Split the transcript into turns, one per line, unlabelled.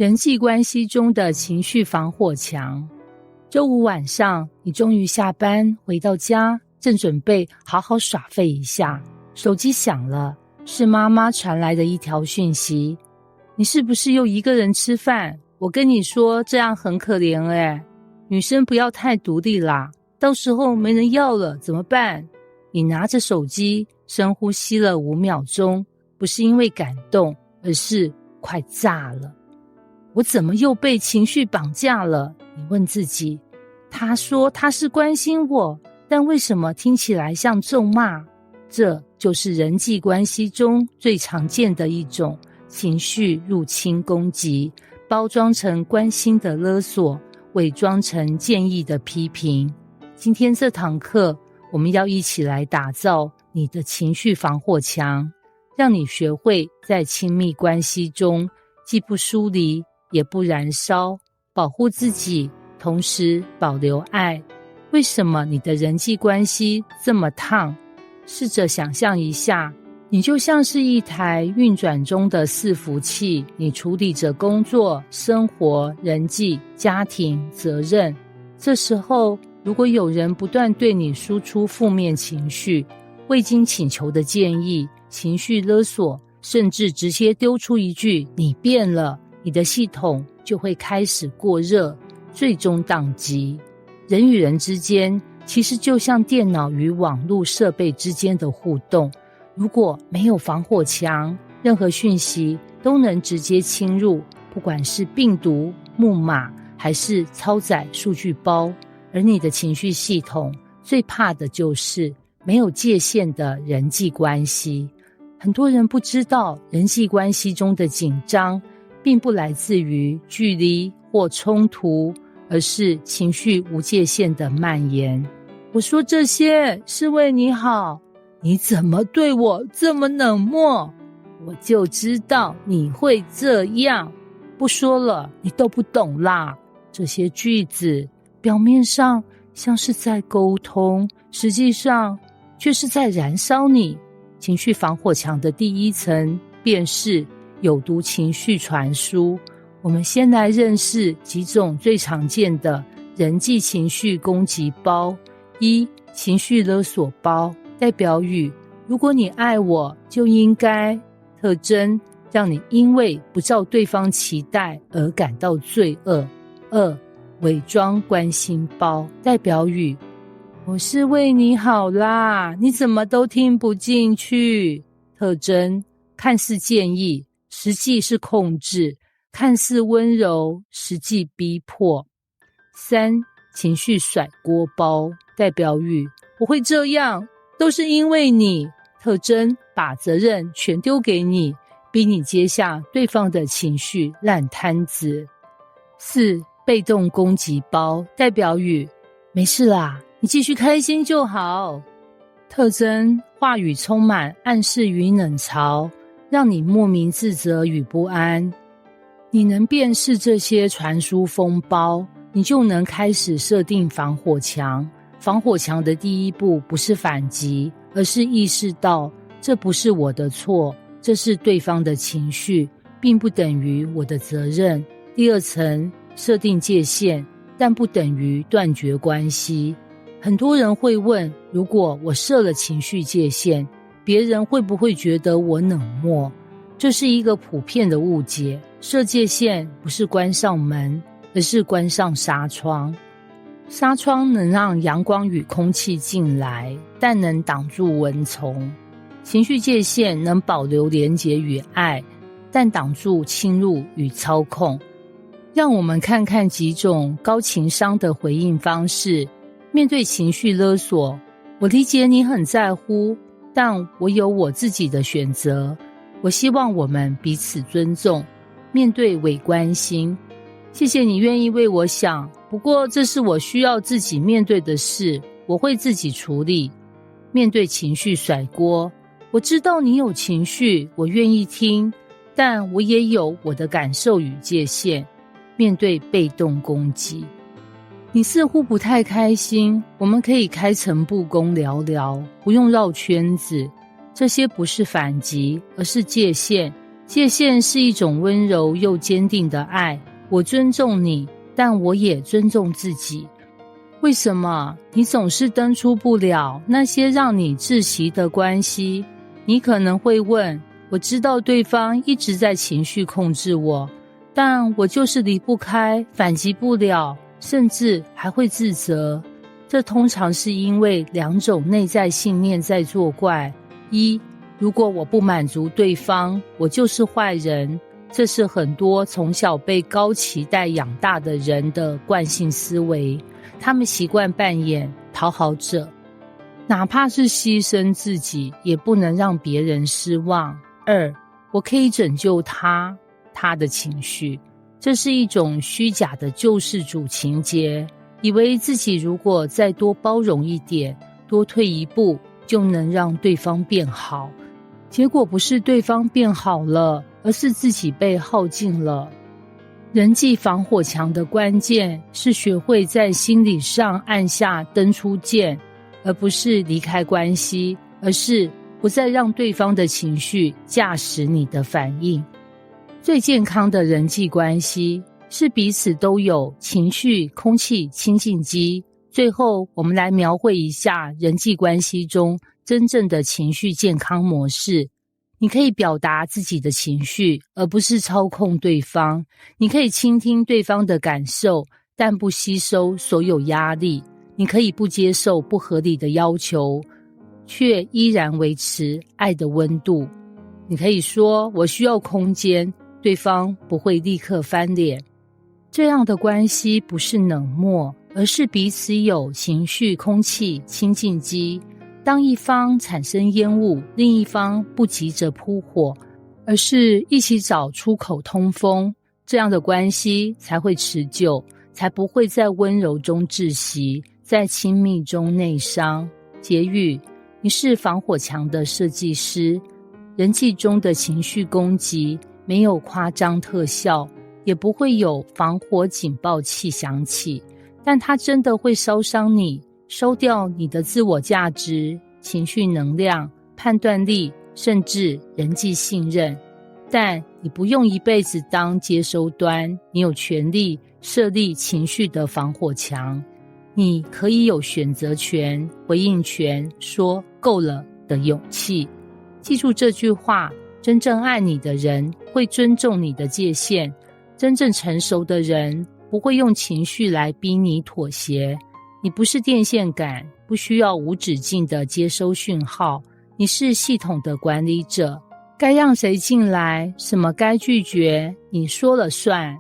人際關係中的情緒防火牆。週五晚上，你終於下班回到家，正準備好好耍廢一下，手機響了，是媽媽傳來的一條訊息：你是不是又一個人吃飯？我跟你說，這樣很可憐欸，女生不要太獨立啦，到時候沒人要了怎麼辦？你拿着手機，深呼吸了5秒鐘，不是因為感動，而是快炸了。我怎麼又被情緒綁架了？你問自己。他說他是關心我，但為什麼聽起來像咒罵？這就是人際關係中最常見的一種情緒入侵攻擊，包裝成關心的勒索，偽裝成建議的批評。今天這堂課，我們要一起來打造你的情緒防火牆，讓你學會在親密關係中既不疏離，也不燃燒，保護自己，同時保留愛。為什麼你的人際關係這麼燙？試着想象一下，你就像是一台運轉中的伺服器，你處理着工作、生活、人際、家庭、責任。這時候，如果有人不斷對你輸出負面情緒、未經請求的建議、情緒勒索，甚至直接丟出一句“你變了”，你的系統就會開始過熱，最終宕機。人與人之間其實就像電腦與網絡設備之間的互動，如果沒有防火牆，任何訊息都能直接侵入，不管是病毒、木馬還是超載數據包。而你的情緒系統最怕的就是沒有界限的人際關係。很多人不知道，人際關係中的緊張並不來自於距離或衝突，而是情緒無界限的蔓延。我說這些是為你好，你怎麼對我這麼冷漠？我就知道你會這樣，不說了，你都不懂啦。這些句子表面上像是在溝通，實際上卻是在燃燒你。情緒防火牆的第一層便是有毒情緒傳輸。我們先來認識幾種最常見的人際情緒攻擊包。1、情緒勒索包，代表語：如果你愛我，就應該。特徵：讓你因為不照對方期待而感到罪惡。2、偽裝關心包，代表語：我是為你好啦，你怎麼都聽不進去。特徵：看似建議，實際是控制；看似溫柔，實際逼迫。3、情緒甩鍋包，代表語：我會這樣，都是因為你。特徵：把責任全丟給你，逼你接下對方的情緒爛攤子。4、被動攻擊包，代表語：沒事啦，你繼續開心就好。特徵：話語充滿暗示與冷嘲，讓你莫名自責與不安。你能辨識這些傳輸風包，你就能開始設定防火牆。防火牆的第一步不是反擊，而是意識到這不是我的錯，這是對方的情緒，並不等於我的責任。第二層，設定界限，但不等於斷絕關係。很多人會問，如果我設了情緒界限，別人會不會覺得我冷漠？這是一個普遍的誤解。設界限不是關上門，而是關上紗窗。紗窗能讓陽光與空氣進來，但能擋住蚊蟲。情緒界限能保留連結與愛，但擋住侵入與操控。讓我們看看幾種高情商的回應方式。面對情緒勒索，我理解你很在乎，但我有我自己的選擇。我希望我們彼此尊重。面對偽關心，謝謝你願意為我想，不過這是我需要自己面對的事，我會自己處理。面對情緒甩鍋，我知道你有情緒，我願意聽，但我也有我的感受與界限。面對被動攻擊，你似乎不太開心，我們可以開誠布公聊聊，不用繞圈子。這些不是反擊，而是界限，界限是一種溫柔又堅定的愛，我尊重你，但我也尊重自己。為什麼你總是登出不了那些讓你窒息的關係？你可能會問，我知道對方一直在情緒控制我，但我就是離不開，反擊不了，甚至還會自責。這通常是因為兩種內在信念在作怪。一，如果我不滿足對方，我就是壞人。這是很多從小被高期待養大的人的慣性思維，他們習慣扮演討好者，哪怕是犧牲自己，也不能讓別人失望。二，我可以拯救他的情緒，這是一種虛假的救世主情節，以為自己如果再多包容一點，多退一步，就能讓對方變好。結果不是對方變好了，而是自己被耗盡了。人際防火牆的關鍵是學會在心理上按下登出鍵，而不是離開關係，而是不再讓對方的情緒駕駛你的反應。最健康的人際關係是彼此都有情緒空氣清淨機。最後，我們來描繪一下人際關係中真正的情緒健康模式。你可以表達自己的情緒，而不是操控對方。你可以傾聽對方的感受，但不吸收所有壓力。你可以不接受不合理的要求，卻依然維持愛的溫度。你可以說我需要空間，對方不會立刻翻臉。這樣的關係不是冷漠，而是彼此有情緒空氣清淨機。當一方產生煙霧，另一方不急着撲火，而是一起找出口通風，這樣的關係才會持久，才不會在溫柔中窒息，在親密中內傷。結語，你是防火牆的設計師。人際中的情緒攻擊沒有誇張特效，也不會有防火警報器響起，但它真的會燒傷你，收掉你的自我價值、情緒能量、判斷力，甚至人際信任。但你不用一輩子當接收端，你有權利設立情緒的防火牆。你可以有選擇權、回應權，說夠了的勇氣。記住這句話，真正愛你的人會尊重你的界限，真正成熟的人不會用情緒來逼你妥協。你不是電線桿，不需要無止境的接收訊號。你是系統的管理者，該讓誰進來，什麼該拒絕，你說了算。